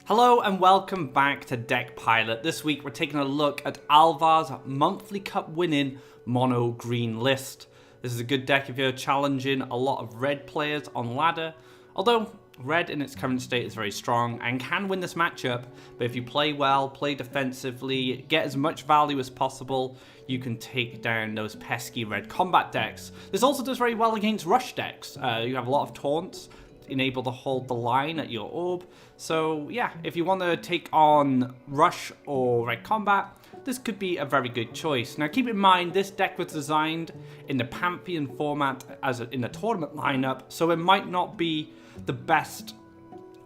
Hello and welcome back to Deck Pilot. This week we're taking a look at Alvar's monthly cup winning mono green list. This is a good deck if you're challenging a lot of red players on ladder, although red in its current state is very strong and can win this matchup, but if you play well, play defensively, get as much value as possible, you can take down those pesky red combat decks. This also does very well against rush decks. You have a lot of taunts, enable to hold the line at your orb. So yeah, if you want to take on rush or red combat, this could be a very good choice. Now keep in mind, this deck was designed in the Pantheon format as in the tournament lineup, so it might not be the best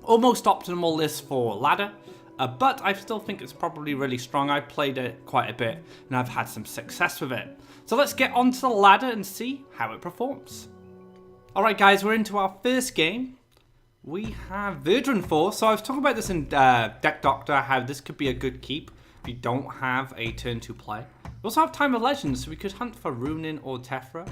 or most optimal list for ladder, but I still think it's probably really strong. I've played it quite a bit and I've had some success with it. So let's get onto the ladder and see how it performs. Alright guys, we're into our first game. We have Verdant Force. So I was talking about this in Deck Doctor, how this could be a good keep if you don't have a turn 2 play. We also have Time of Legends, so we could hunt for Runin or Tephra.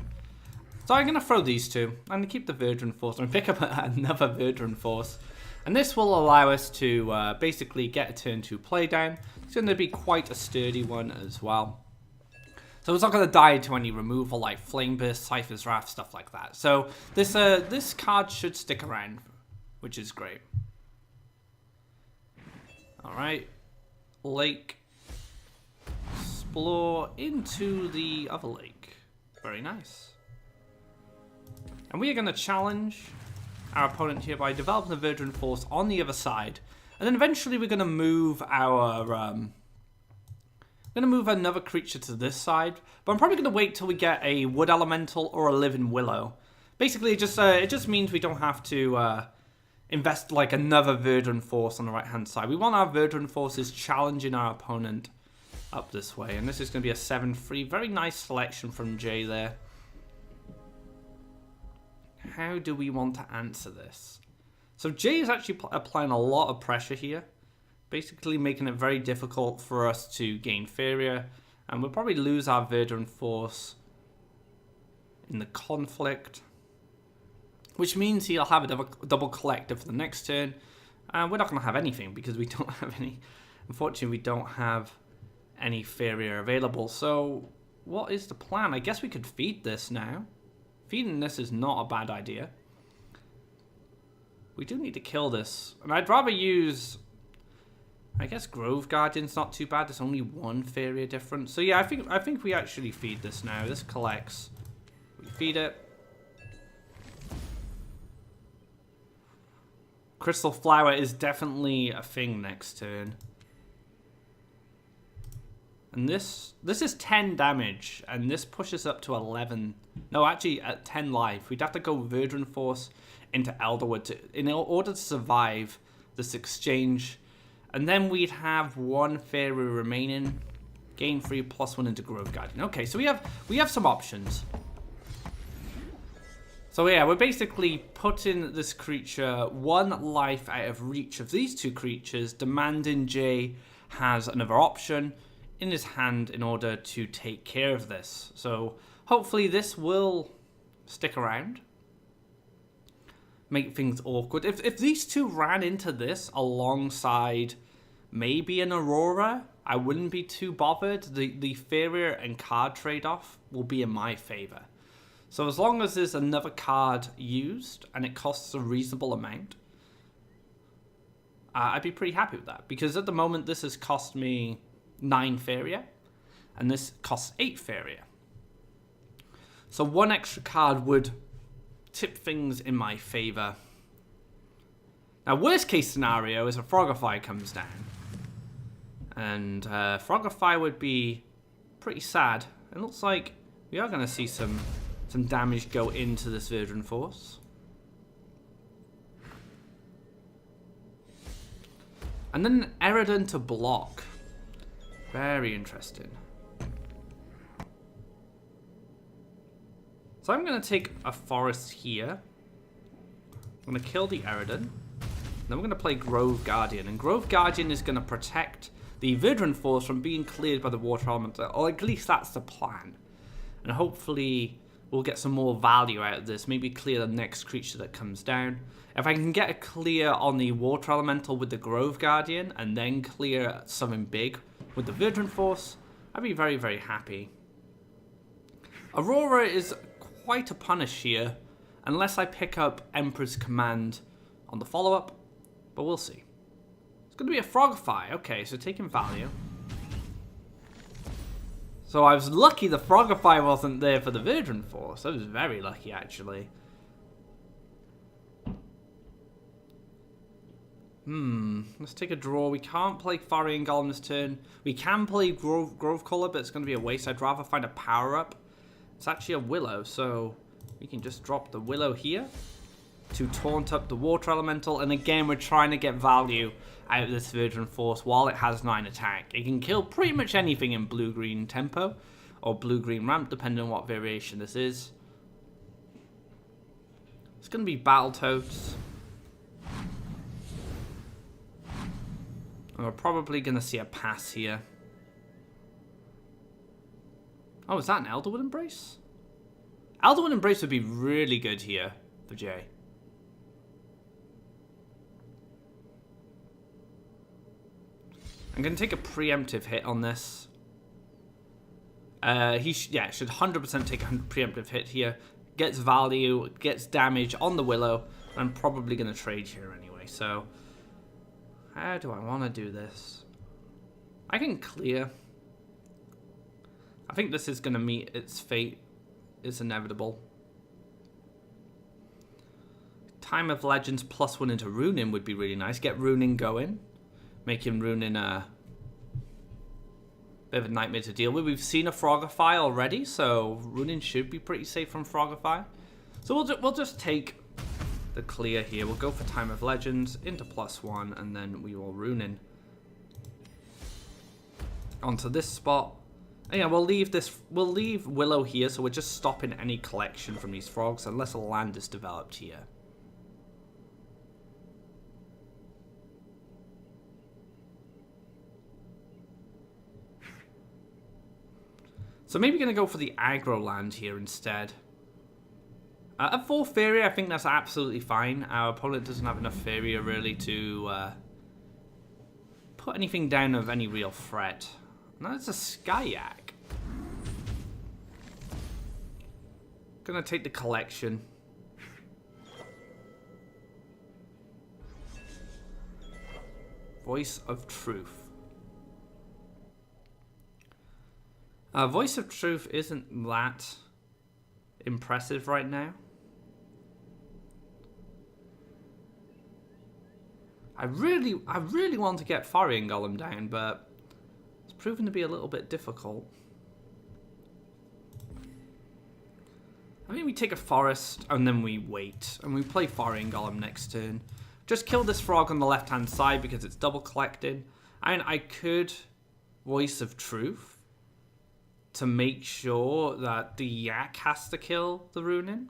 So I'm going to throw these two. I'm going to keep the Verdant Force and pick up another Verdant Force. And this will allow us to basically get a turn 2 play down. It's going to be quite a sturdy one as well. So it's not going to die to any removal like Flame Burst, Cypher's Wrath, stuff like that. So this card should stick around, which is great. Alright. Lake. Explore into the other lake. Very nice. And we are going to challenge our opponent here by developing the Verdant Force on the other side. And then eventually we're going to move our... I'm going to move another creature to this side, but I'm probably going to wait till we get a Wood Elemental or a Living Willow. Basically, it just means we don't have to invest like another Verdant Force on the right-hand side. We want our Verdant Forces challenging our opponent up this way, and this is going to be a 7-3. Very nice selection from Jay there. How do we want to answer this? So Jay is actually applying a lot of pressure here, basically making it very difficult for us to gain Faeria, and we'll probably lose our Verdant Force in the conflict, which means he'll have a double collector for the next turn, and we're not going to have anything because we don't have any. Unfortunately, we don't have any Faeria available. So what is the plan? I guess we could feed this now. Feeding this is not a bad idea. We do need to kill this, and I'd rather use... I guess Grove Guardian's not too bad. There's only one Faeria difference. So yeah, I think we actually feed this now. This collects. We feed it. Crystal Flower is definitely a thing next turn. And this is 10 damage, and this pushes up to 11. No, actually at 10 life. We'd have to go Verdant Force into Elderwood in order to survive this exchange. And then we'd have one Faeria remaining. Gain 3+1 into Grove Guardian. Okay, so we have some options. So yeah, we're basically putting this creature one life out of reach of these two creatures, demanding Jay has another option in his hand in order to take care of this. So hopefully this will stick around. Make things awkward. If these two ran into this alongside maybe an Aurora, I wouldn't be too bothered. The Faeria and card trade-off will be in my favor. So as long as there's another card used and it costs a reasonable amount, I'd be pretty happy with that. Because at the moment this has cost me 9 Faeria and this costs 8 Faeria. So one extra card would tip things in my favor. Now, worst case scenario is a Frogify comes down. And Frogify would be pretty sad. It looks like we are going to see some damage go into this Verdant Force. And then Eridan to block. Very interesting. So I'm going to take a forest here. I'm going to kill the Eridan. Then we're going to play Grove Guardian. And Grove Guardian is going to protect the Verdant Force from being cleared by the Water Elemental. Or at least that's the plan. And hopefully we'll get some more value out of this. Maybe clear the next creature that comes down. If I can get a clear on the Water Elemental with the Grove Guardian, and then clear something big with the Verdant Force, I'd be very, very happy. Aurora is quite a punish here, unless I pick up Emperor's Command on the follow-up, but we'll see. It's going to be a Frogify. Okay, so taking value. So I was lucky the Frogify wasn't there for the Verdant Force. I was very lucky, actually. Let's take a draw. We can't play Faeria Golem this turn. We can play Grove Collar, but it's going to be a waste. I'd rather find a power-up. It's actually a Willow, so we can just drop the Willow here to taunt up the Water Elemental. And again, we're trying to get value out of this Verdant Force while it has 9 attack. It can kill pretty much anything in blue-green tempo, or blue-green ramp, depending on what variation this is. It's going to be Battletoads. And we're probably going to see a pass here. Oh, is that an Elderwood Embrace? Elderwood Embrace would be really good here for Jay. I'm going to take a preemptive hit on this. He should 100% take a preemptive hit here. Gets value, gets damage on the Willow. I'm probably going to trade here anyway, so... How do I want to do this? I can clear. I think this is going to meet its fate. It's inevitable. Time of Legends +1 into Runin would be really nice. Get Runin going. Making Runin a bit of a nightmare to deal with. We've seen a Frogify already, so Runin should be pretty safe from Frogify. So we'll just take the clear here. We'll go for Time of Legends into +1, and then we will Runin onto this spot. And yeah, we'll leave Willow here, so we're just stopping any collection from these frogs unless a land is developed here. So maybe going to go for the aggro land here instead. At 4 Faeria, I think that's absolutely fine. Our opponent doesn't have enough Faeria really to put anything down of any real threat. Now it's a Skyak. Gonna take the collection. Voice of Truth. Voice of Truth isn't that impressive right now. I really want to get Faeria Golem down, but it's proven to be a little bit difficult. I think we take a forest and then we wait, and we play Faeria Golem next turn. Just kill this frog on the left-hand side because it's double collected. And I could Voice of Truth to make sure that the Yak has to kill the Runin.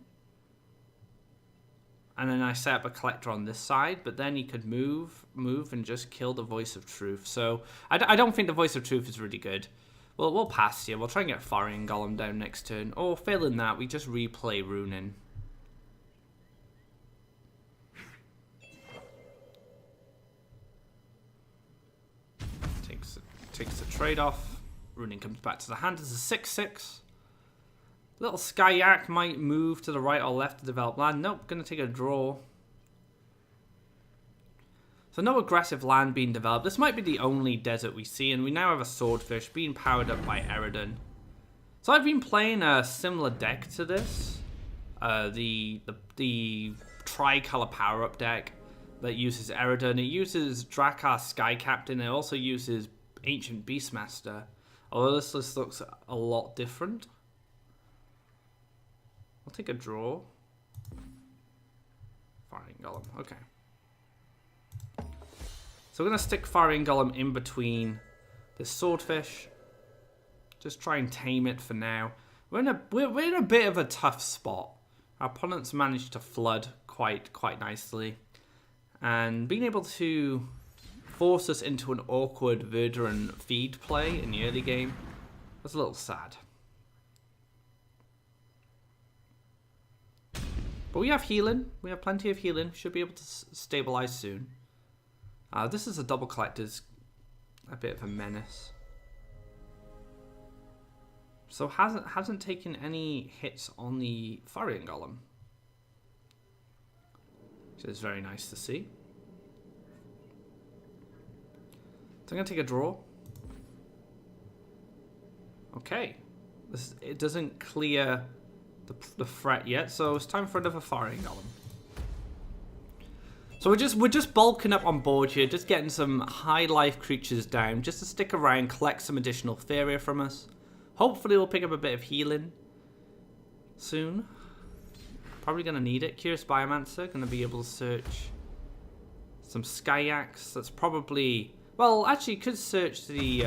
And then I set up a collector on this side, but then he could move and just kill the Voice of Truth. So I don't think the Voice of Truth is really good. Well, we'll pass here. We'll try and get Faeria Golem down next turn. Or failing that, we just replay Runin. Takes the trade-off. Runin comes back to the hand as a 6/6. Little Skyak might move to the right or left to develop land. Nope, going to take a draw. So no aggressive land being developed. This might be the only desert we see, and we now have a Swordfish being powered up by Eridan. So I've been playing a similar deck to this. The Tricolor power-up deck that uses Eridan. It uses Drakkar Sky Captain. It also uses Ancient Beastmaster. Although this list looks a lot different. I'll take a draw. Faeria Golem, okay. So we're going to stick Faeria Golem in between this Swordfish. Just try and tame it for now. We're in a bit of a tough spot. Our opponents managed to flood quite nicely. And being able to force us into an awkward Verduran feed play in the early game was a little sad. But we have healing. We have plenty of healing. Should be able to stabilize soon. This is a double collector's a bit of a menace. So hasn't taken any hits on the Faeria Golem. Which is very nice to see. So I'm going to take a draw. Okay. It doesn't clear the threat yet, so it's time for another Faeria Golem. So we're just bulking up on board here, just getting some high life creatures down, just to stick around, collect some additional Faeria from us. Hopefully we'll pick up a bit of healing soon. Probably going to need it. Curious Biomancer, going to be able to search some Skyax. That's probably... Well, actually, could search the...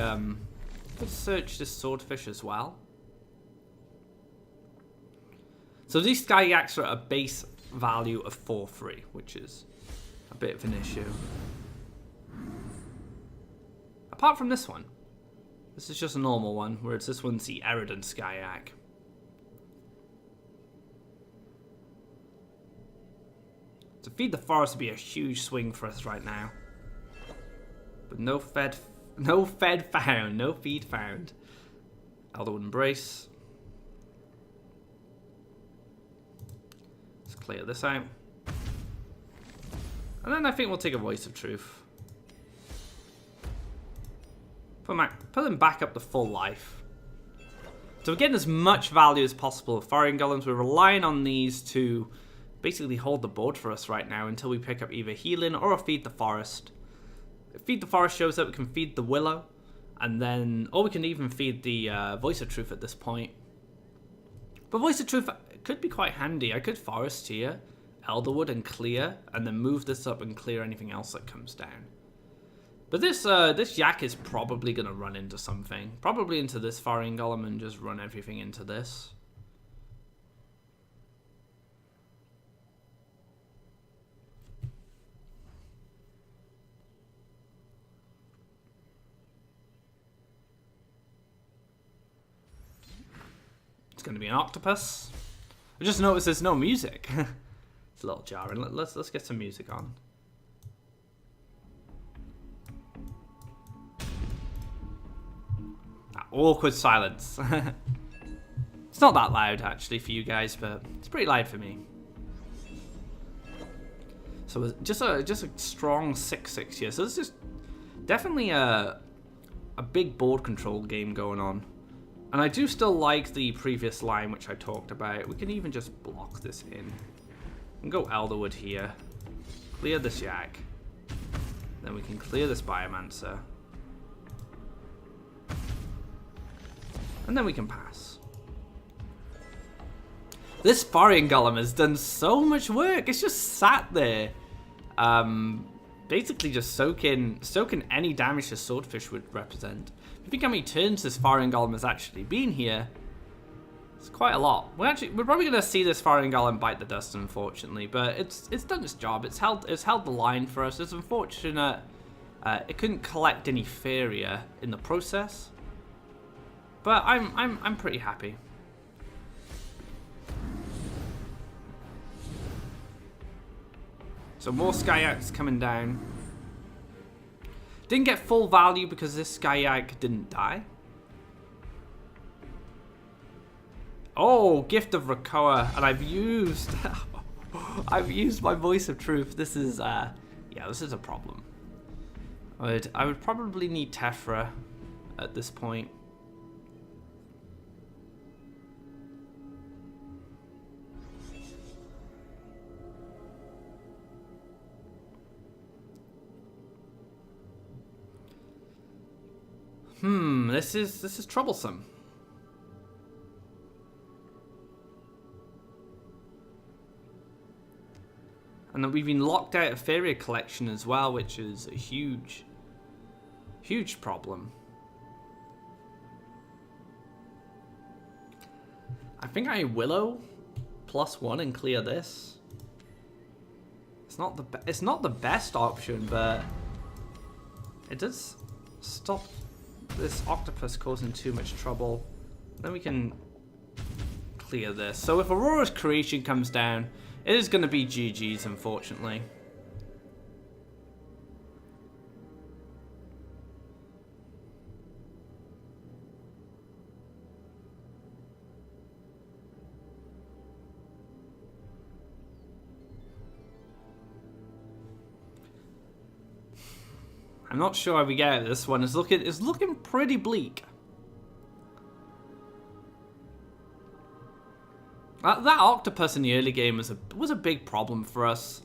could search this Swordfish as well. So these Skyax are at a base value of 4-3, which is a bit of an issue. Apart from this one. This is just a normal one, whereas this one's the Eridan Skyak. To feed the forest would be a huge swing for us right now. But no feed found, no feed found. Elderwood Embrace. Let's clear this out. And then I think we'll take a Voice of Truth. Put them back up to full life. So we're getting as much value as possible of Faeria Golems. We're relying on these to basically hold the board for us right now until we pick up either healing or a Feed the Forest. If Feed the Forest shows up, we can feed the Willow, and then, or we can even feed the Voice of Truth at this point. But Voice of Truth could be quite handy. I could Forest here, Elderwood, and clear, and then move this up and clear anything else that comes down. But this Yak is probably going to run into something. Probably into this Faeria Golem and just run everything into this. It's going to be an octopus. I just noticed there's no music. It's a little jarring. Let's get some music on. Awkward silence. It's not that loud actually for you guys, but it's pretty loud for me. So just a strong 6-6 here. So this is definitely a big board control game going on. And I do still like the previous line which I talked about. We can even just block this in. And go Elderwood here. Clear this Yak. Then we can clear this Biomancer. And then we can pass. This Faeria Golem has done so much work. It's just sat there. Basically just soaking any damage the Swordfish would represent. If you think how many turns this Faeria Golem has actually been here, it's quite a lot. We're probably going to see this Faeria Golem bite the dust, unfortunately. But it's done its job. It's held the line for us. It's unfortunate it couldn't collect any Faeria in the process. But I'm pretty happy. So more Skyax coming down. Didn't get full value because this Skyak didn't die. Oh, Gift of Rakoa, and I've used my Voice of Truth. This is yeah, this is a problem. I would probably need Tephra at this point. This is troublesome. And then we've been locked out of Faeria collection as well, which is a huge problem. I think I Willow +1 and clear this. It's not the best option, but it does stop this octopus causing too much trouble. Then we can clear this. So if Aurora's creation comes down, it is going to be GG's, unfortunately. I'm not sure how we get out of this one. It's looking pretty bleak. That octopus in the early game was a big problem for us.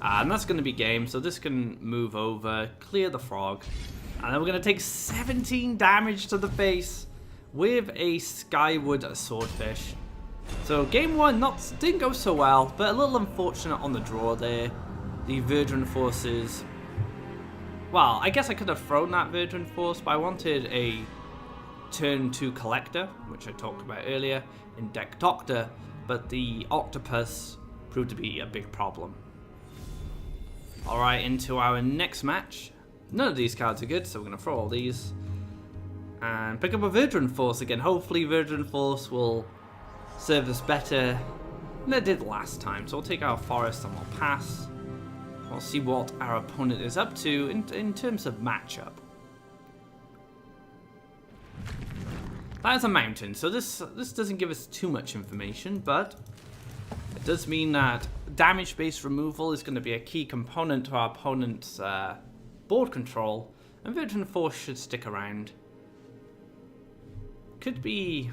And that's going to be game, so this can move over, clear the frog. And then we're going to take 17 damage to the face with a Skyward Swordfish. So game one didn't go so well, but a little unfortunate on the draw there. The Verdant Forces... Well, I guess I could have thrown that Verdant Force, but I wanted a turn 2 Collector, which I talked about earlier, in deck Doctor, but the Octopus proved to be a big problem. Alright, into our next match. None of these cards are good, so we're going to throw all these. And pick up a Verdant Force again. Hopefully Verdant Force will serve us better than it did last time. So we'll take our Forest and we'll pass. We'll see what our opponent is up to in terms of matchup. That is a mountain, so this doesn't give us too much information, but it does mean that damage-based removal is going to be a key component to our opponent's board control, and Verdant Force should stick around. Could be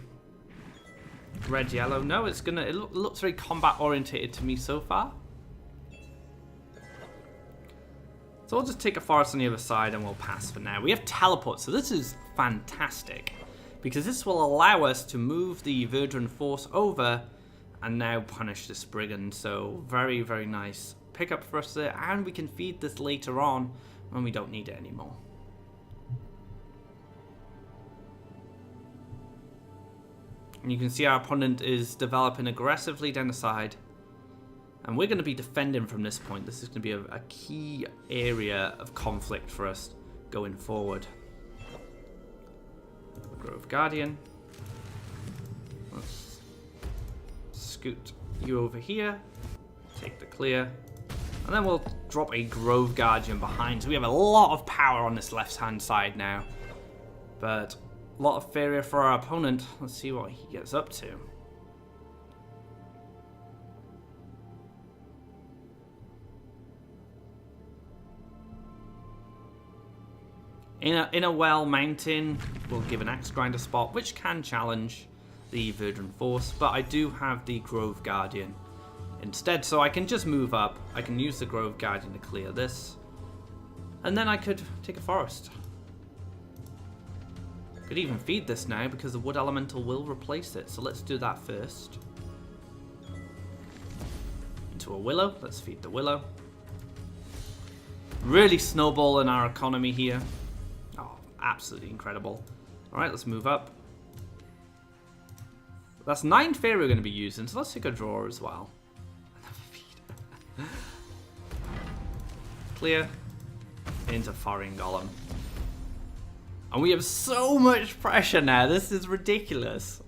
red-yellow. No, it looks very combat-orientated to me so far. So we'll just take a forest on the other side and we'll pass for now. We have teleport, so this is fantastic. Because this will allow us to move the Verdant Force over and now punish this Brigand. So very, very nice pickup for us there. And we can feed this later on when we don't need it anymore. And you can see our opponent is developing aggressively down the side. And we're going to be defending from this point. This is going to be a key area of conflict for us going forward. Grove Guardian. Let's scoot you over here. Take the clear. And then we'll drop a Grove Guardian behind. So we have a lot of power on this left-hand side now. But a lot of Faeria for our opponent. Let's see what he gets up to. In a well mountain, we'll give an Axe Grinder spot, which can challenge the Verdant Force, but I do have the Grove Guardian instead, so I can just move up. I can use the Grove Guardian to clear this, and then I could take a forest. Could even feed this now because the Wood Elemental will replace it, so let's do that first. Into a Willow, let's feed the Willow. Really snowballing our economy here. Absolutely incredible. Alright, let's move up. That's 9 Faeria we're going to be using, so let's take a draw as well. Clear. Into Foreign Golem. And we have so much pressure now. This is ridiculous.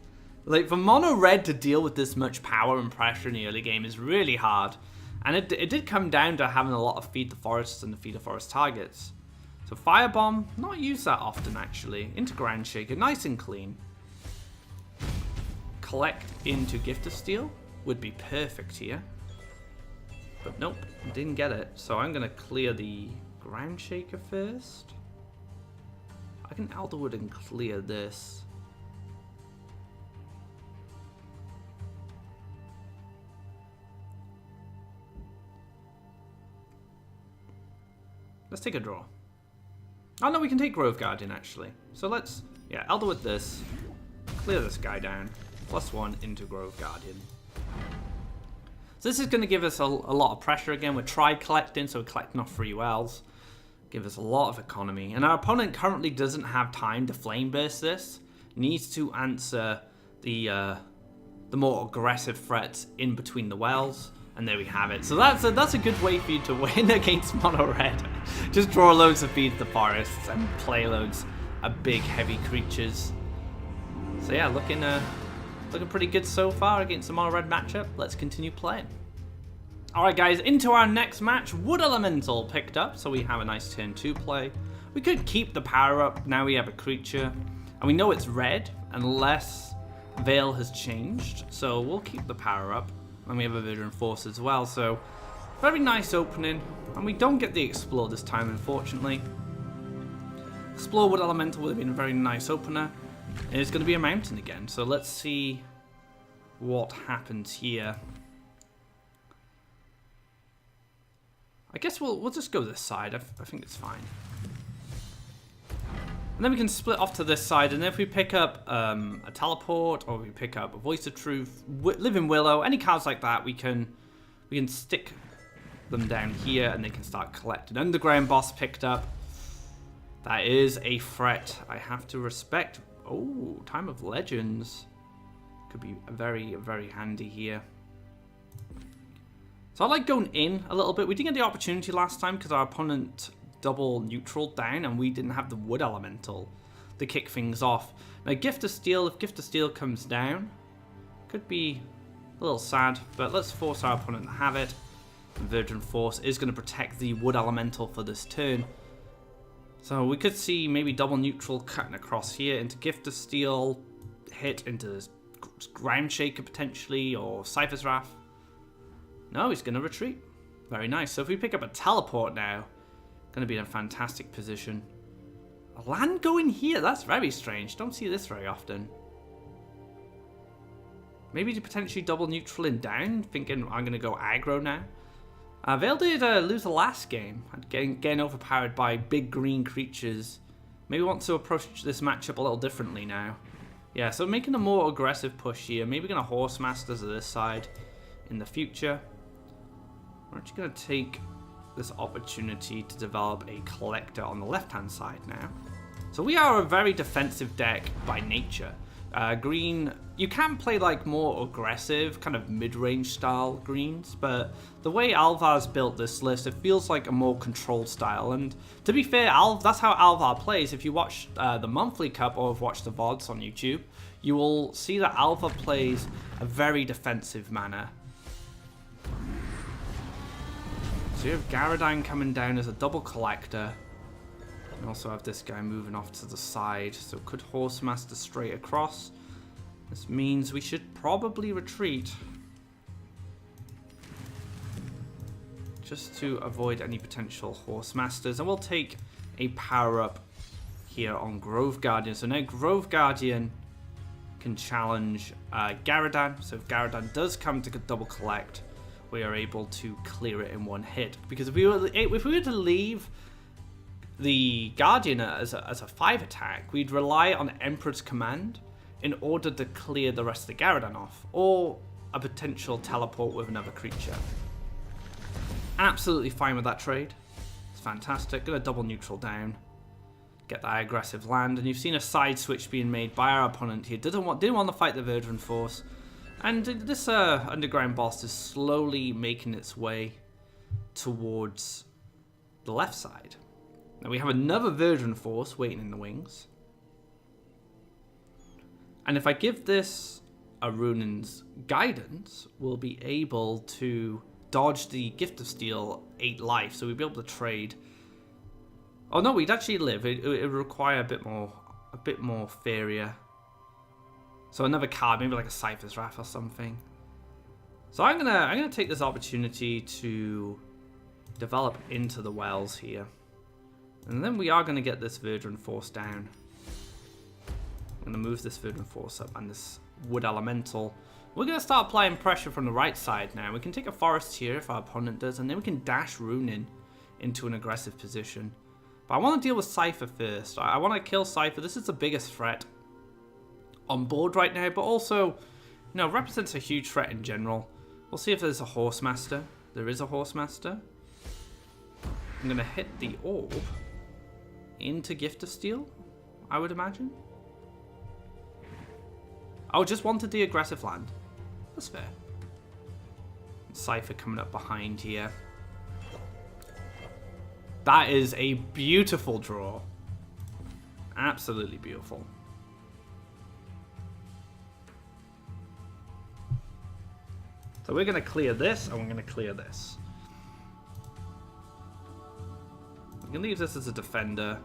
Like, for mono red to deal with this much power and pressure in the early game is really hard. And it did come down to having a lot of feed the forests and the feed the forest targets. So Firebomb, not used that often actually. Into Ground Shaker, nice and clean. Collect into Gift of Steel would be perfect here. But nope, didn't get it. So I'm going to clear the Ground Shaker first. I can Elderwood and clear this. Let's take a draw. Oh no, we can take Grove Guardian actually. So let's, yeah, Elderwood this, clear this guy down, +1 into Grove Guardian. So this is going to give us a lot of pressure again. We're collecting, so we're collecting off free wells. Give us a lot of economy. And our opponent currently doesn't have time to Flame Burst this. Needs to answer the more aggressive threats in between the wells. And there we have it. So that's a good way for you to win against mono red. Just draw loads of feed the forests and play loads of big heavy creatures. So yeah, looking Looking pretty good so far against the mono red matchup. Let's continue playing. Alright guys, into our next match. Wood Elemental picked up, so we have a nice turn 2 play. We could keep the power up, now we have a creature. And we know it's red, unless Veil has changed. So we'll keep the power up. And we have a Veteran Force as well, so very nice opening. And we don't get the Explore this time, unfortunately. Explore Wood Elemental would have been a very nice opener. And it's going to be a mountain again, so let's see what happens here. I guess we'll just go this side. I think it's fine. And then we can split off to this side, and if we pick up a Teleport, or we pick up a Voice of Truth, Living Willow, any cards like that, we can stick them down here, and they can start collecting. Underground Boss picked up. That is a threat I have to respect. Oh, Time of Legends could be very, very handy here. So I like going in a little bit. We didn't get the opportunity last time because our opponent double neutral down and we didn't have the Wood Elemental to kick things off. Now Gift of Steel, if Gift of Steel comes down, could be a little sad, but let's force our opponent to have it. Virgin Force is going to protect the Wood Elemental for this turn. So we could see maybe double neutral cutting across here into Gift of Steel, hit into Ground Shaker potentially, or Cypher's Wrath. No, he's going to retreat. Very nice. So if we pick up a Teleport now, going to be in a fantastic position. A land going here, that's very strange. Don't see this very often. Maybe to potentially double neutral in down, thinking I'm going to go aggro now. Veil did lose the last game, getting overpowered by big green creatures. Maybe want to approach this matchup a little differently now. Yeah, so making a more aggressive push here. Maybe going to Horse Masters to this side in the future. We're actually going to take this opportunity to develop a Collector on the left-hand side now. So we are a very defensive deck by nature. Green, you can play like more aggressive, kind of mid-range style greens, but the way Alvar's built this list, it feels like a more controlled style. And to be fair, that's how Alvar plays. If you watch the monthly cup or have watched the VODs on YouTube, you will see that Alvar plays a very defensive manner. So you have Garrodine coming down as a double collector. And also have this guy moving off to the side. So could Horsemaster straight across. This means we should probably retreat. Just to avoid any potential Horsemasters. And we'll take a power up here on Grove Guardian. So now Grove Guardian can challenge Garrodine. So if Garrodine does come to double collect, we are able to clear it in one hit. Because if we were to leave the Guardian as a 5 attack, we'd rely on Emperor's Command in order to clear the rest of the Garrodine off, or a potential teleport with another creature. Absolutely fine with that trade. It's fantastic. Gonna double neutral down, get that aggressive land, and you've seen a side switch being made by our opponent here. Didn't want to fight the Virgin Force, and this underground boss is slowly making its way towards the left side. Now we have another Virgin Force waiting in the wings. And if I give this a Runin's Guidance, we'll be able to dodge the Gift of Steel 8 life. So we'll be able to trade. Oh no, we'd actually live. It would require a bit more Faeria. So another card, maybe like a Cypher's Wrath or something. So I'm gonna take this opportunity to develop into the wells here. And then we are going to get this Virgin Force down. I'm going to move this Virgin Force up and this Wood Elemental. We're going to start applying pressure from the right side now. We can take a Forest here if our opponent does, and then we can dash Runin into an aggressive position. But I want to deal with Cypher first. I want to kill Cypher. This is the biggest threat on board right now, but also, you know, represents a huge threat in general. We'll see if there's a Horsemaster. There is a Horsemaster. I'm going to hit the orb into Gift of Steel, I would imagine. Oh, just wanted the aggressive land. That's fair. Cypher coming up behind here. That is a beautiful draw. Absolutely beautiful. So we're going to clear this, and we're going to clear this. We can leave this as a defender.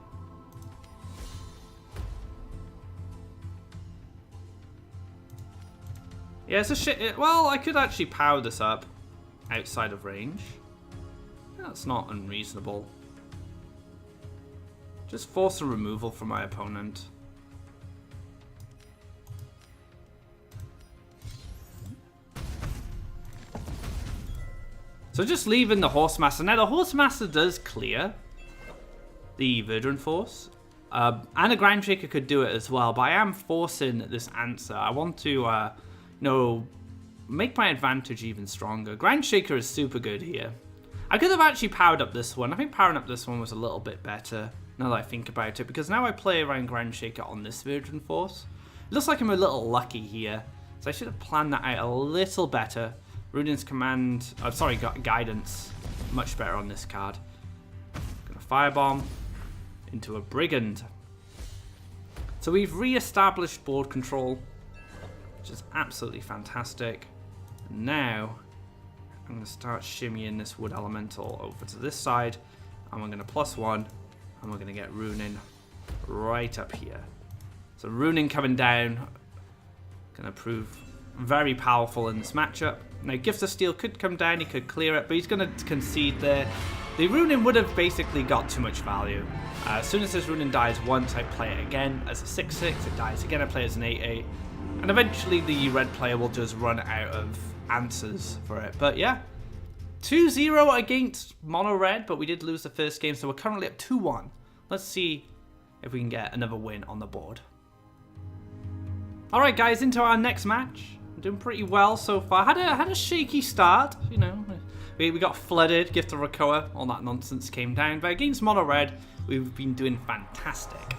Yeah, it's a shit. Well, I could actually power this up outside of range. That's not unreasonable. Just force a removal from my opponent. So just leaving the Horsemaster. Now the Horsemaster does clear the Verdant Force. And a Groundshaker could do it as well, but I am forcing this answer. I want to, you know, make my advantage even stronger. Groundshaker is super good here. I could have actually powered up this one. I think powering up this one was a little bit better, now that I think about it, because now I play around Groundshaker on this Verdant Force. It looks like I'm a little lucky here, so I should have planned that out a little better. Ruden's Command, sorry, Guidance, much better on this card. Gonna Firebomb into a Brigand. So we've re-established board control, which is absolutely fantastic. And now I'm going to start shimmying this Wood Elemental over to this side, and we're going to +1, and we're going to get Runing right up here. So Runing coming down, going to prove very powerful in this matchup. Now Gift of Steel could come down, he could clear it, but he's going to concede there. The Runing would have basically got too much value. As soon as this Runing dies once, I play it again as a 6/6, it dies again, I play it as an 8/8, and eventually the red player will just run out of answers for it. But yeah, 2-0 against mono red, but we did lose the first game, so we're currently at 2-1. Let's see if we can get another win on the board. Alright guys, into our next match. I'm doing pretty well so far. Had a shaky start, you know. We got flooded, Gift of Krakoa, all that nonsense came down. But against mono red, we've been doing fantastic.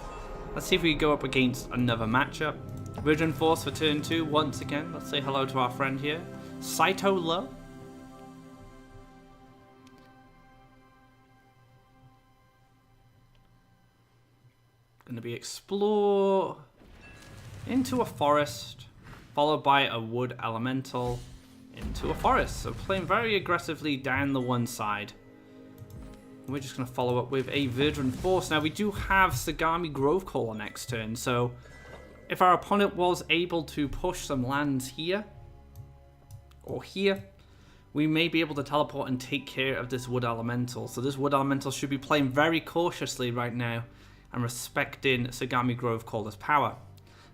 Let's see if we can go up against another matchup. Verdant Force for turn 2 once again. Let's say hello to our friend here, Saito Low. Going to be explore into a forest, followed by a wood elemental into a forest. So playing very aggressively down the one side. We're just going to follow up with a Verdant Force. Now we do have Sagami Grovecaller next turn, so if our opponent was able to push some lands here or here, we may be able to teleport and take care of this Wood Elemental. So this Wood Elemental should be playing very cautiously right now and respecting Sagami Grovecaller's power.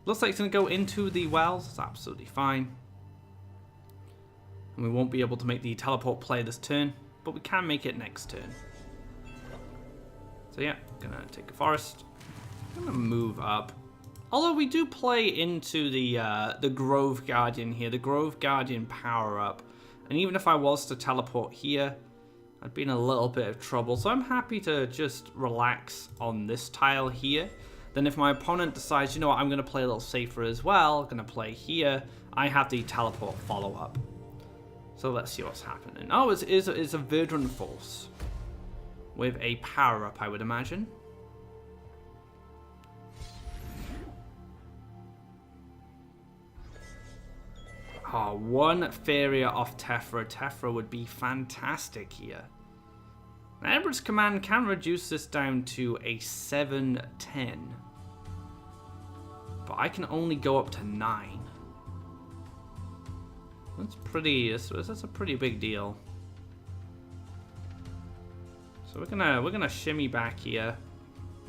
Looks like it's going to go into the wells. It's absolutely fine. And we won't be able to make the teleport play this turn, but we can make it next turn. So yeah, gonna take a forest. I'm gonna move up. Although we do play into the Grove Guardian here, the Grove Guardian power up. And even if I was to teleport here, I'd be in a little bit of trouble. So I'm happy to just relax on this tile here. Then if my opponent decides, you know what, I'm gonna play a little safer as well, gonna play here, I have the teleport follow up. So let's see what's happening. Oh, it's a Verdant Force with a power up, I would imagine. Oh, one Faeria off Tephra. Tephra would be fantastic here. Now, Emperor's Command can reduce this down to a 7/10. But I can only go up to 9. That's a pretty big deal. So we're gonna shimmy back here.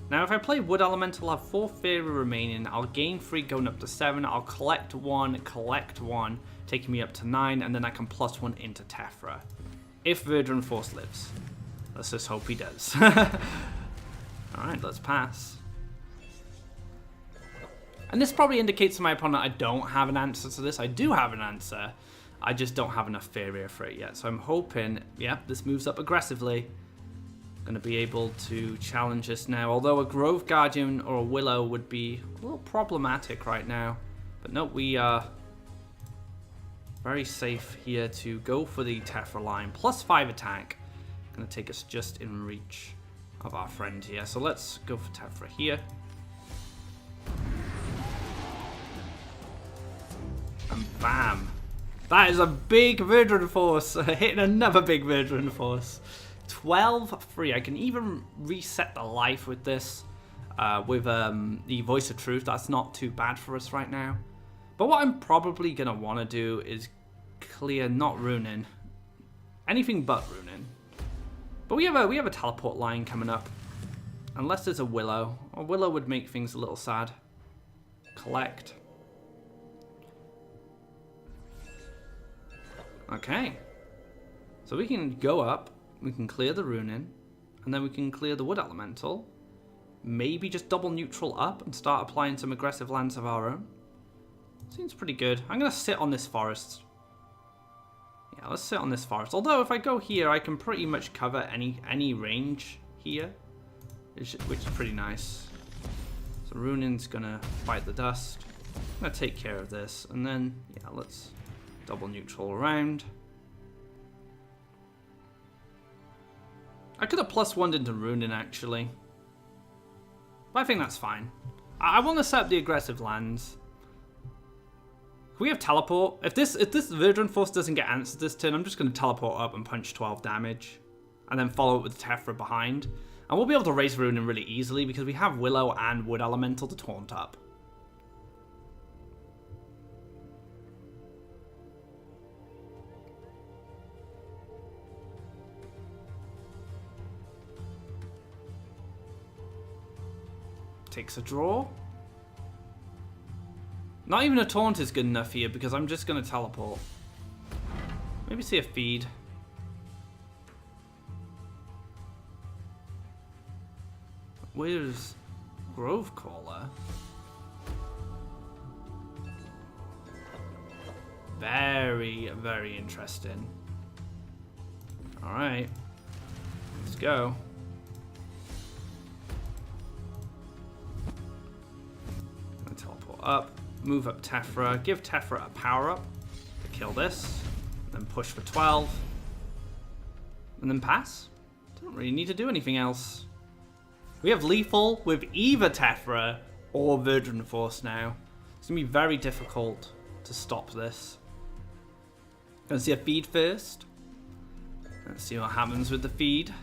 Now if I play Wood Elemental, I'll have 4 Faeria remaining. I'll gain 3 going up to 7. I'll collect 1, taking me up to 9, and then I can +1 into Tephra. If Verdant Force lives. Let's just hope he does. Alright, let's pass. And this probably indicates to my opponent I don't have an answer to this. I do have an answer. I just don't have enough Faeria for it yet. So I'm hoping, yeah, this moves up aggressively. Going to be able to challenge us now. Although a Grove Guardian or a Willow would be a little problematic right now. But no, we are very safe here to go for the Tephra line. +5 attack. Going to take us just in reach of our friend here. So let's go for Tephra here. And bam. That is a big Verdant Force. Hitting another big Verdant Force. 12 free. I can even reset the life with this. With the Voice of Truth. That's not too bad for us right now. But what I'm probably going to want to do is clear, not ruining. Anything but ruining. But we have a teleport line coming up. Unless there's a Willow. A Willow would make things a little sad. Collect. Okay. So we can go up. We can clear the ruining. And then we can clear the Wood Elemental. Maybe just double neutral up and start applying some aggressive lands of our own. Seems pretty good. I'm going to sit on this forest. Yeah, let's sit on this forest. Although if I go here, I can pretty much cover any range here. Which is pretty nice. So Runin's going to bite the dust. I'm going to take care of this. And then, yeah, let's double neutral around. I could have +1'd into Runin, actually. But I think that's fine. I want to set up the aggressive lands. We have teleport. If this Verdant Force doesn't get answered this turn, I'm just going to teleport up and punch 12 damage. And then follow it with Tephra behind. And we'll be able to raise Runin really easily because we have Willow and Wood Elemental to taunt up. Takes a draw. Not even a taunt is good enough here because I'm just going to teleport. Maybe see a feed. Where's Grove Caller? Very, very interesting. Alright. Let's go. Teleport up. Move up Tephra. Give Tephra a power up to kill this. Then push for 12. And then pass. Don't really need to do anything else. We have lethal with either Tephra or Verdant Force now. It's going to be very difficult to stop this. Gonna see a feed first. Let's see what happens with the feed.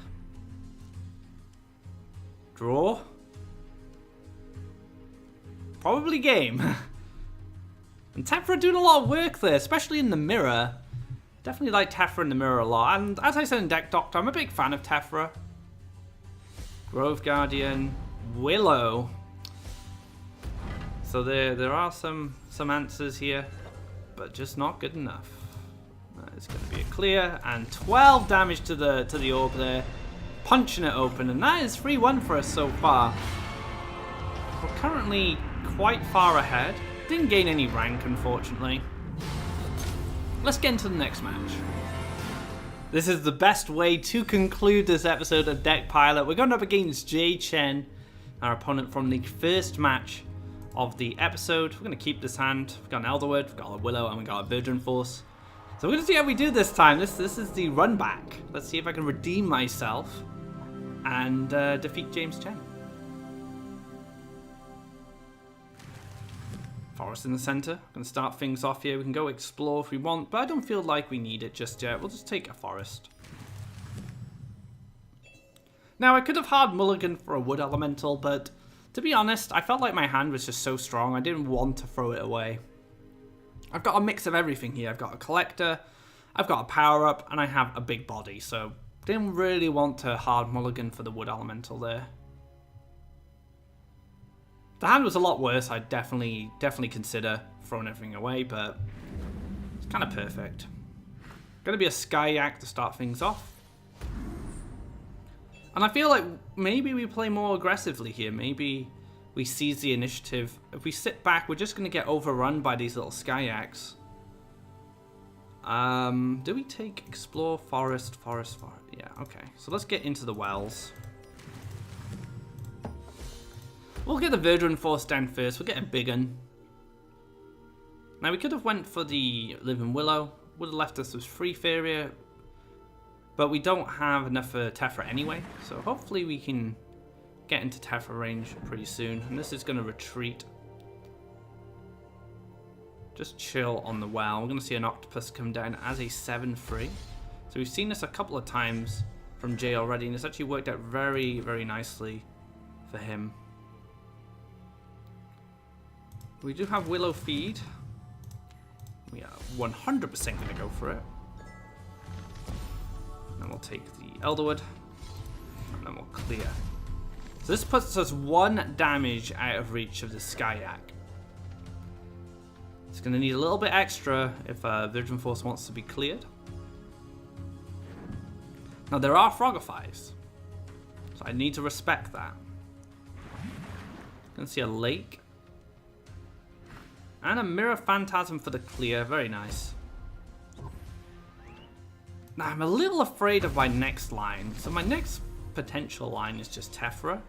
Draw. Probably game. And Tephra doing a lot of work there, especially in the mirror. Definitely like Tephra in the mirror a lot. And as I said in Deck Doctor, I'm a big fan of Tephra. Grove Guardian, Willow. So there are some answers here, but just not good enough. It's going to be a clear and 12 damage to the orb there, punching it open, and that is 3-1 for us so far. We're currently quite far ahead. Didn't gain any rank, unfortunately. Let's get into the next match. This is the best way to conclude this episode of Deck Pilot. We're going up against Jay Chen, our opponent from the first match of the episode. We're going to keep this hand. We've got an Elderwood, we've got a Willow, and we've got a Verdant Force. So we're going to see how we do this time. This is the run back. Let's see if I can redeem myself and defeat James Chen. Forest in the center. Going to start things off here. We can go explore if we want, but I don't feel like we need it just yet. We'll just take a forest. Now, I could have hard mulligan for a Wood Elemental, but to be honest, I felt like my hand was just so strong. I didn't want to throw it away. I've got a mix of everything here. I've got a Collector, I've got a power-up, and I have a big body, so didn't really want to hard mulligan for the Wood Elemental there. The hand was a lot worse. I'd definitely consider throwing everything away, but it's kind of perfect. Going to be a Skyak to start things off. And I feel like maybe we play more aggressively here. Maybe we seize the initiative. If we sit back, we're just going to get overrun by these little Skyaks. Do we take Explore, Forest? Yeah, okay. So let's get into the wells. We'll get the Verdant Force down first. We'll get a big one. Now, we could have went for the Living Willow. Would have left us with 3 Faeria. But we don't have enough for Tephra anyway. So hopefully we can get into Tephra range pretty soon. And this is going to retreat. Just chill on the well. We're going to see an octopus come down as a 7-3. So we've seen this a couple of times from Jay already, and it's actually worked out very, very nicely for him. We do have Willow Feed. We are 100% going to go for it. And we'll take the Elderwood, and then we'll clear. So this puts us 1 damage out of reach of the Skyak. It's going to need a little bit extra if Virgin Force wants to be cleared. Now there are Frogifies, so I need to respect that. Going to see a lake. And a Mirror Phantasm for the clear, very nice. Now I'm a little afraid of my next line, so my next potential line is just Tephra.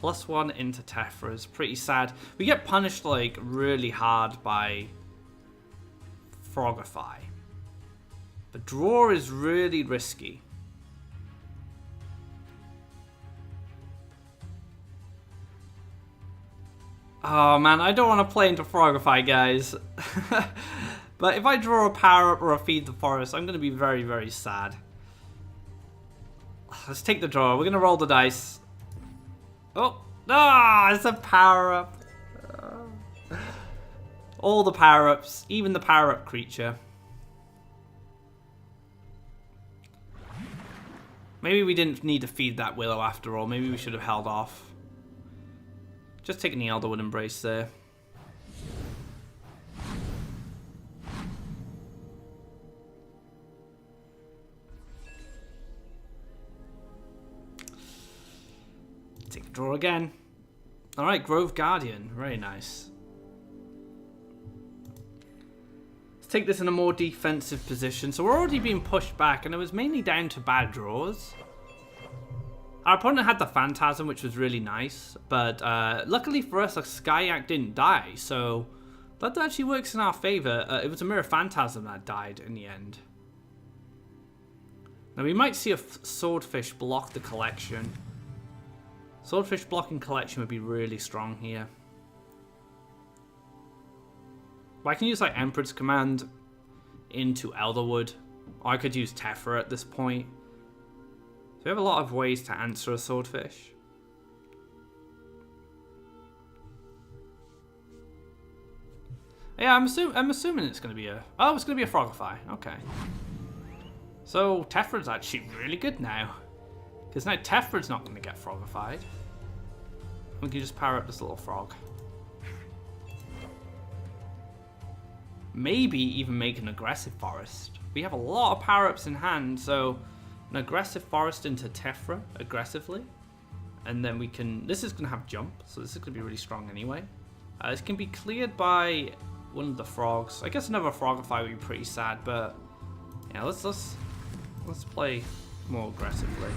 +1 into Tephra is pretty sad. We get punished like really hard by Frogify. The draw is really risky. Oh man, I don't want to play into Frogify, guys. But if I draw a power up or a Feed the Forest, I'm going to be very, very sad. Let's take the draw. We're going to roll the dice. Oh, it's a power up. All the power ups, even the power up creature. Maybe we didn't need to feed that Willow after all. Maybe we should have held off. Just taking the Elderwood Embrace there. Take a draw again. Alright, Grove Guardian. Very nice. Let's take this in a more defensive position. So we're already being pushed back, and it was mainly down to bad draws. Our opponent had the Phantasm, which was really nice, but luckily for us, a Skyak didn't die, so that actually works in our favor. It was a Mirror Phantasm that died in the end. Now we might see a Swordfish block the collection. Swordfish blocking collection would be really strong here. But I can use like Emperor's Command into Elderwood, or I could use Tephra at this point. So we have a lot of ways to answer a Swordfish. Yeah, I'm assuming it's going to be a... Oh, it's going to be a Frogify. Okay. So Tephra's actually really good now. Because now Tephra's not going to get Frogified. We can just power up this little frog. Maybe even make an aggressive forest. We have a lot of power-ups in hand, so an aggressive forest into Tephra aggressively. And then we can... This is going to have jump, so this is going to be really strong anyway. This can be cleared by one of the frogs. I guess another Frogify would be pretty sad, but yeah, let's play more aggressively.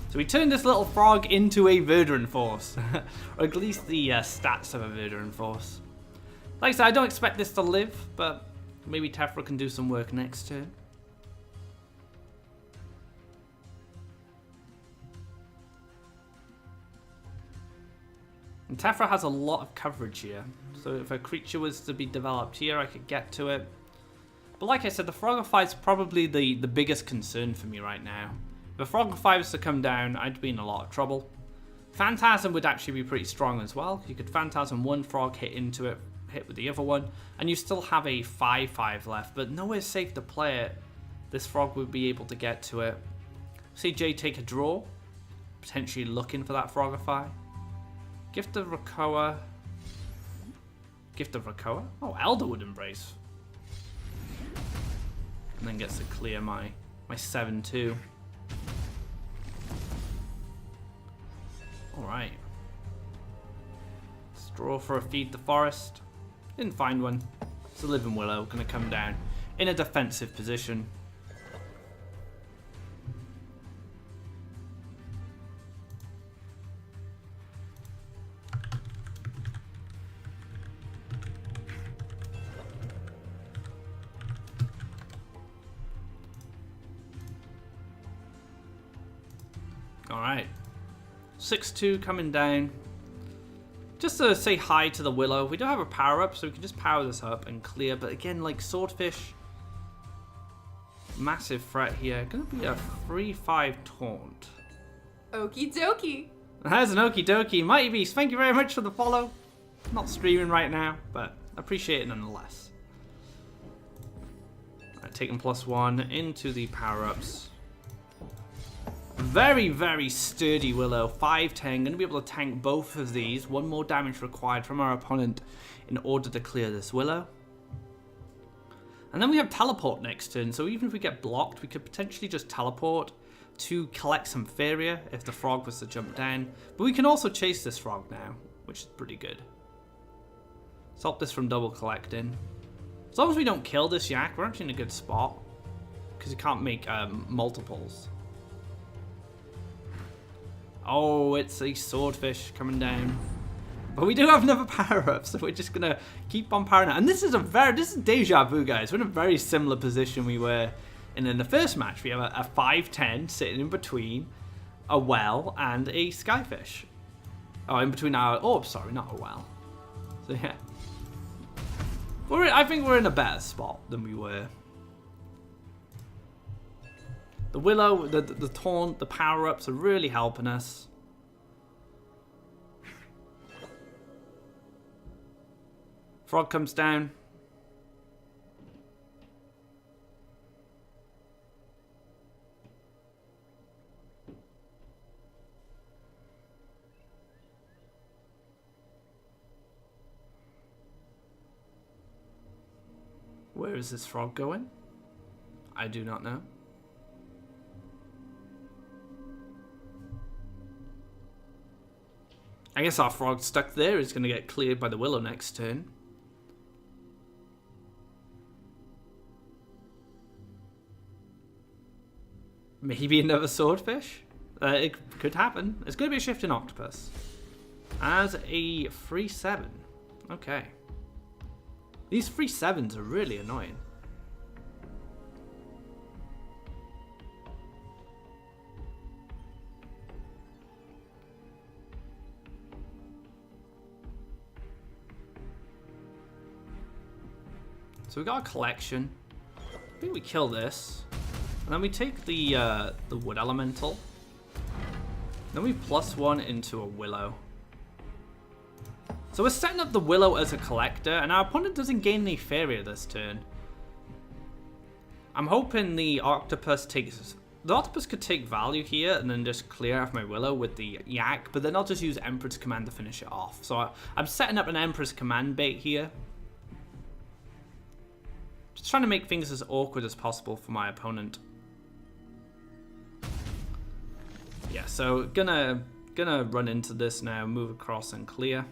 So we turned this little frog into a Verduran Force, or at least the stats of a Verduran Force. Like I said, I don't expect this to live, but maybe Tephra can do some work next turn. And Tephra has a lot of coverage here, so if a creature was to be developed here, I could get to it. But like I said, the Frogify is probably the biggest concern for me right now. If a Frogify was to come down, I'd be in a lot of trouble. Phantasm would actually be pretty strong as well. You could Phantasm one frog, hit into it, hit with the other one, and you still have a 5/5 left, but nowhere safe to play it. This frog would be able to get to it. See Jay take a draw, potentially looking for that Frogify. Gift of Rakoa. Gift of Rakoa? Oh, Elderwood Embrace. And then gets to clear my 7/2. Alright. Let's draw for a Feed the Forest. Didn't find one. It's a Living Willow, gonna come down in a defensive position. Alright. 6-2 coming down. Just to say hi to the Willow. We don't have a power up, so we can just power this up and clear. But again, like Swordfish, massive threat here. Gonna be a 3-5 taunt. Okie dokie. There's an okie dokie. Mighty Beast, thank you very much for the follow. Not streaming right now, but appreciate it nonetheless. Alright, taking +1 into the power-ups. Very, very sturdy Willow. 5-10. Going to be able to tank both of these. One more damage required from our opponent in order to clear this Willow. And then we have teleport next turn. So even if we get blocked, we could potentially just teleport to collect some Faeria if the frog was to jump down. But we can also chase this frog now, which is pretty good. Stop this from double collecting. As long as we don't kill this yak, we're actually in a good spot. Because you can't make multiples. Oh, it's a Swordfish coming down. But we do have another power up, so we're just going to keep on powering up. And this is deja vu, guys. We're in a very similar position we were in the first match. We have a 5-10 sitting in between a well and a Skyfish. Oh, in between our... Oh, sorry, not a well. So, yeah. I think we're in a better spot than we were. The Willow, the taunt, the power-ups are really helping us. Frog comes down. Where is this frog going? I do not know. I guess our frog stuck there is going to get cleared by the Willow next turn. Maybe another Swordfish? It could happen. It's going to be a Shifting Octopus. As a 3-7. Okay. These 3-7s are really annoying. So we got a collection. I think we kill this. And then we take the Wood Elemental. Then we +1 into a Willow. So we're setting up the Willow as a collector, and our opponent doesn't gain any Faeria this turn. I'm hoping the Octopus takes... The Octopus could take value here and then just clear off my Willow with the Yak, but then I'll just use Emperor's Command to finish it off. So I'm setting up an Emperor's Command bait here. Just trying to make things as awkward as possible for my opponent. Yeah, so gonna run into this now, move across and clear.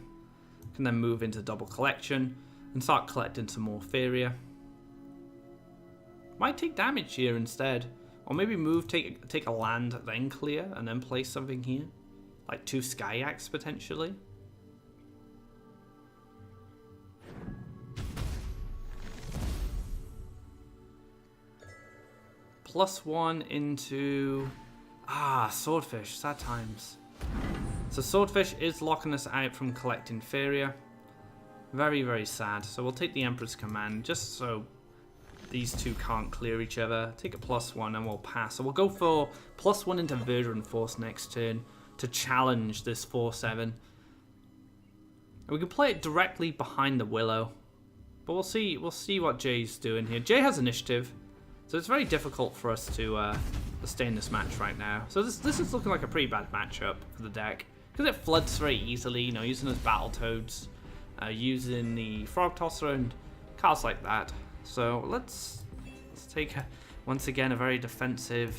Can then move into double collection and start collecting some more Faeria. Might take damage here instead. Or maybe move, take a land, then clear, and then place something here. Like 2 Skyyaks potentially. +1 into... Swordfish, sad times. So Swordfish is locking us out from collecting Faeria. Very, very sad. So we'll take the Emperor's Command just so these two can't clear each other. Take a +1 and we'll pass. So we'll go for +1 into Verdant Force next turn to challenge this 4-7. And we can play it directly behind the Willow. But we'll see what Jay's doing here. Jay has initiative. So it's very difficult for us to stay in this match right now. So this is looking like a pretty bad matchup for the deck. Because it floods very easily, you know, using those Battletoads, using the Frog Tosser and cards like that. So let's take, once again, a very defensive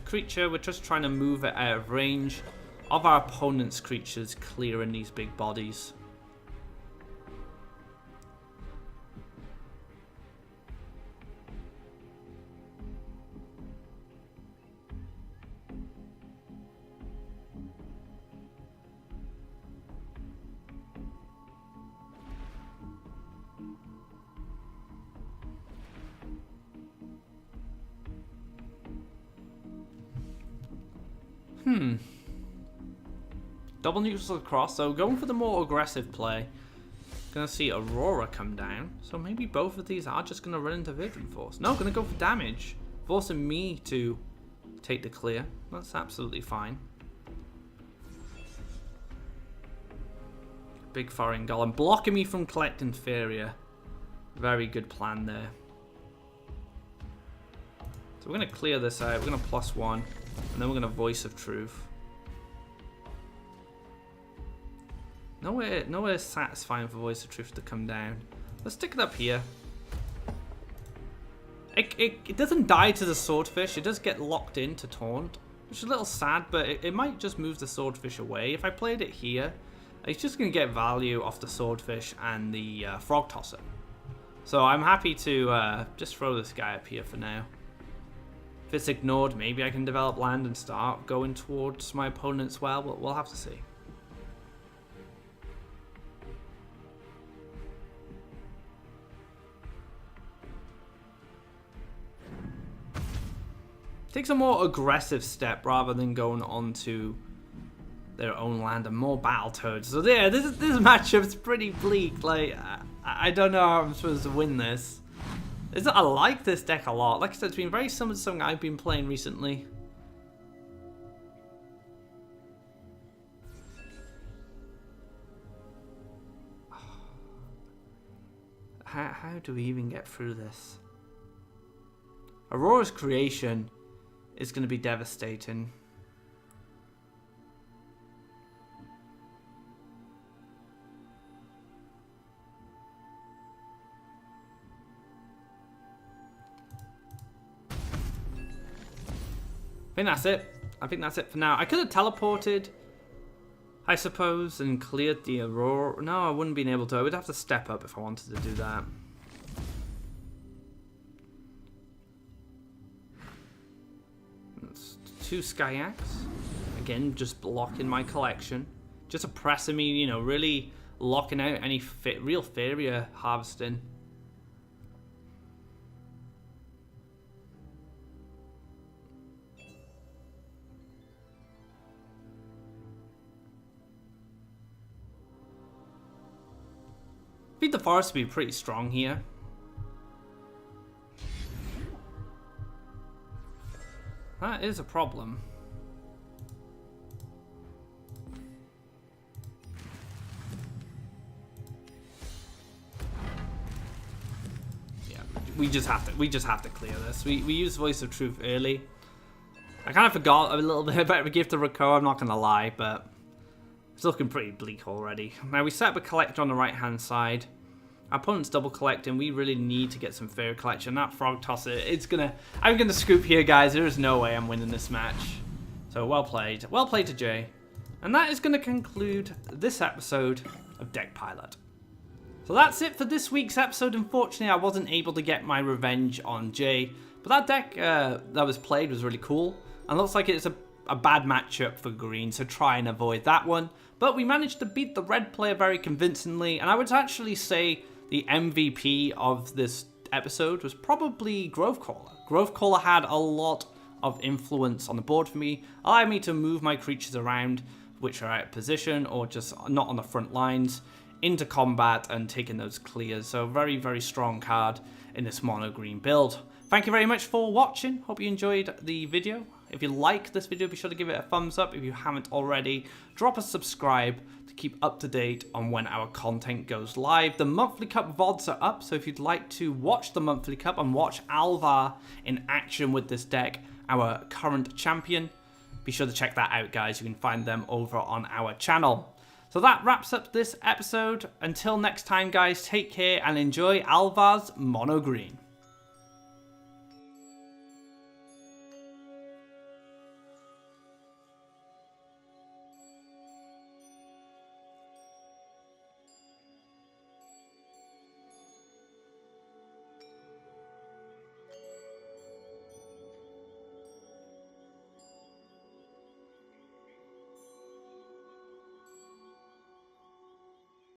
creature. We're just trying to move it out of range of our opponent's creatures, clearing these big bodies. Double neutral across, so going for the more aggressive play. Gonna see Aurora come down, so maybe both of these are just gonna run into Vision Force. No, gonna go for damage, forcing me to take the clear. That's absolutely fine. Big foreign golem blocking me from collecting Faeria. Very good plan there. So we're gonna clear this out. We're gonna +1, and then we're gonna Voice of Truth. Nowhere satisfying for Voice of Truth to come down. Let's stick it up here. It doesn't die to the Swordfish. It does get locked into Taunt, which is a little sad, but it might just move the Swordfish away. If I played it here, it's just going to get value off the Swordfish and the Frog Tosser. So I'm happy to just throw this guy up here for now. If it's ignored, maybe I can develop land and start going towards my opponent's well, but we'll have to see. Takes a more aggressive step rather than going onto their own land and more Battletoads. So yeah, this matchup's pretty bleak. Like, I don't know how I'm supposed to win this. I like this deck a lot. Like I said, it's been very similar to something I've been playing recently. How do we even get through this? Aurora's creation is going to be devastating. I think that's it. I think that's it for now. I could have teleported, I suppose, and cleared the Aurora. No, I wouldn't have been able to. I would have to step up if I wanted to do that. That's 2 Skyax. Again, just blocking my collection. Just oppressing me, you know, really locking out any real Faeria harvesting. I think the forest would be pretty strong here. That is a problem. Yeah, we just have to clear this. We used Voice of Truth early. I kind of forgot a little bit about the Gift of Recur, I'm not gonna lie, but it's looking pretty bleak already. Now we set up a collector on the right hand side. Our opponent's double collecting. We really need to get some fair collection. That Frog Tosser, I'm gonna scoop here, guys. There is no way I'm winning this match. So well played. Well played to Jay. And that is gonna conclude this episode of Deck Pilot. So that's it for this week's episode. Unfortunately, I wasn't able to get my revenge on Jay. But that deck that was played was really cool. And looks like it's a bad matchup for green, so try and avoid that one. But we managed to beat the red player very convincingly, and I would actually say the MVP of this episode was probably Grovecrawler. Grovecrawler had a lot of influence on the board for me, allowing me to move my creatures around, which are out of position or just not on the front lines, into combat and taking those clears. So very, very strong card in this mono green build. Thank you very much for watching. Hope you enjoyed the video. If you like this video, be sure to give it a thumbs up. If you haven't already, drop a subscribe to keep up to date on when our content goes live. The monthly cup VODs are up, so if you'd like to watch the monthly cup and watch Alvar in action with this deck, our current champion, be sure to check that out, guys. You can find them over on our channel. So that wraps up this episode. Until next time, guys, take care and enjoy Alvar's Mono Green.